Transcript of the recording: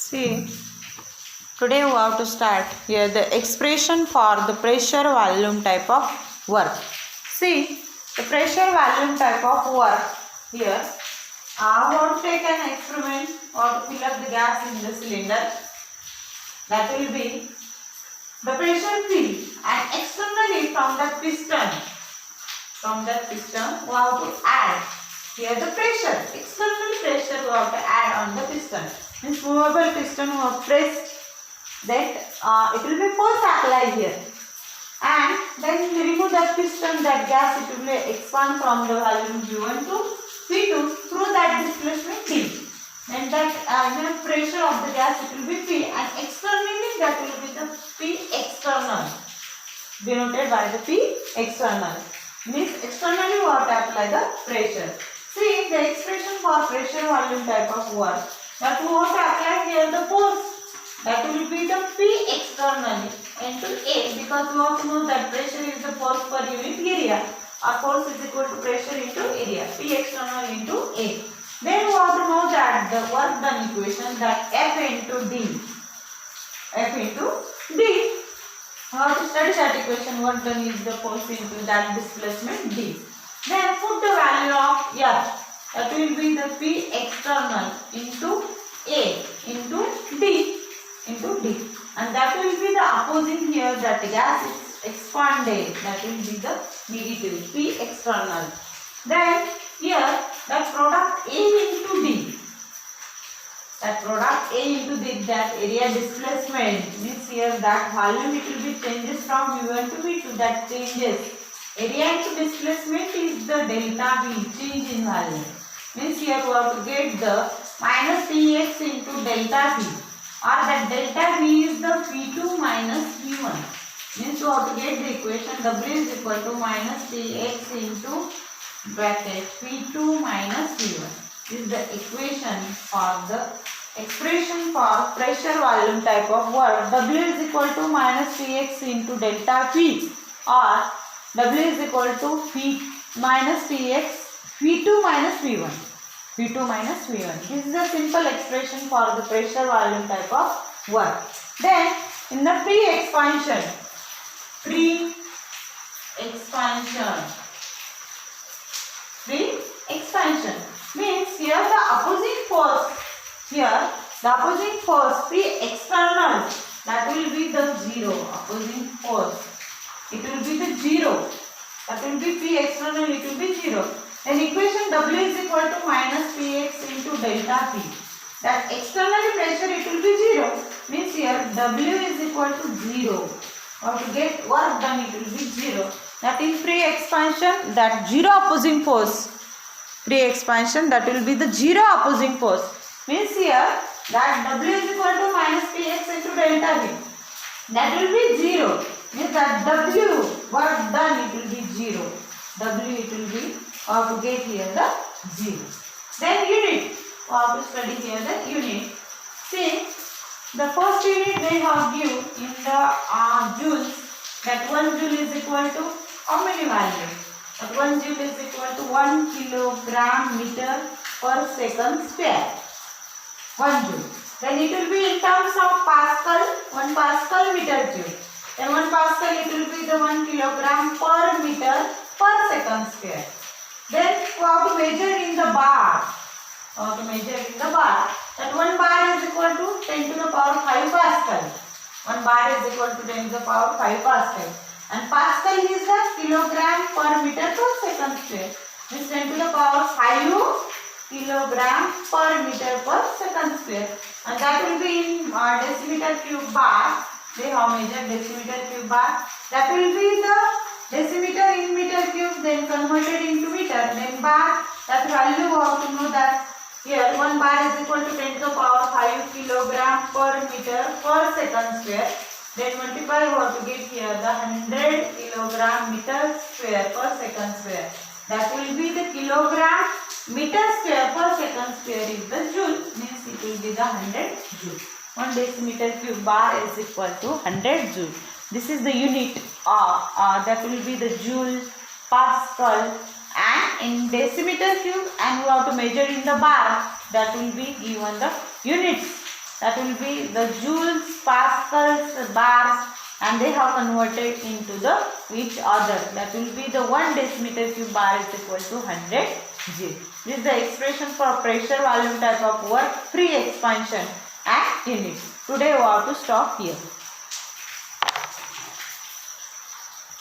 See, today we have to start here the expression for the pressure volume type of work. See, the pressure volume type of work here. We have to take an experiment or to fill up the gas in the cylinder. That will be the pressure field and externally from the piston. From that piston, we have to add here the pressure. External pressure we have to add on the piston. Means movable piston we have pressed, that it will be force applied here, and then we remove that piston, that gas it will expand from the volume V1 to V2 through that displacement D. Then that pressure of the gas it will be P, and externally that will be the P external, denoted by the P external. Means externally we have to apply the pressure. See, the expression for pressure volume type of work, that we have to apply here the force. That will be the P externally into A, because we have to know that pressure is the force per unit area. Our force is equal to pressure into area. P external into A. Then we have to know that the work done equation, that F into D. F into D. We have to study that equation. Work done is the force into that displacement D. Then put the value of F. That will be the P external into A into D. And that will be the opposing here, that gas is expanded, that will be the negative, P external. Then here that product A into D, that area displacement, means here that volume it will be changes from V1 to V2, that changes. Area into displacement is the delta V, change in volume. Means here we have to get the minus Px into delta V. Or that delta V is the V2 minus V1. Means you have to get the equation W is equal to minus Px into bracket V2 minus V1. This is the equation for the expression for pressure volume type of work. W is equal to minus Px into delta V, or W is equal to V minus Px V2 minus V1. V2 minus V1. This is a simple expression for the pressure volume type of work. Then in the pre-expansion means here the opposing force, pre-external, that will be the 0. Opposing force, it will be the 0. That will be pre-external, it will be 0. Then equation W is equal to minus Px into delta P. That external pressure it will be 0. Means here W is equal to 0. Or to get work done it will be 0. That in pre-expansion, that 0 opposing force. Pre-expansion, that will be the 0 opposing force. Means here that W is equal to minus Px into delta V. That will be 0. Means that W work done it will be 0. W it will be, or to get here the 0. Then unit, or to study here the unit. See, the first unit they have given in the joules, that 1 joule is equal to how many values? That 1 joule is equal to 1 kilogram meter per second square. 1 joule. Then it will be in terms of Pascal, 1 Pascal meter cube. Then 1 Pascal it will be the 1 kilogram per meter per second square. Then we have to measure in the bar. That 1 bar is equal to 10 to the power 5 Pascal. 1 bar is equal to 10 to the power 5 Pascal. And Pascal is the kilogram per meter per second square. Means 10 to the power 5 kilogram per meter per second square. And that will be in decimeter cube bar. They have measured decimeter cube bar. That will be the decimeter in meter cube, then converted into meter, then bar. That value we have to know that here 1 bar is equal to 10 to the power 5 kilogram per meter per second square. Then multiply, we have to get here the 100 kilogram meter square per second square. That will be the kilogram meter square per second square is the joule. Means it will be the 100 joule. 1 decimeter cube bar is equal to 100 joule. This is the unit. That will be the joule, Pascal, and in decimeter cube, and we have to measure in the bar. That will be given the units. that will be the joules, pascals, bars, and they have converted into the each other. That will be the 1 decimeter cube bar is equal to 100 G. This is the expression for pressure volume type of work, free expansion and units. Today we have to stop here.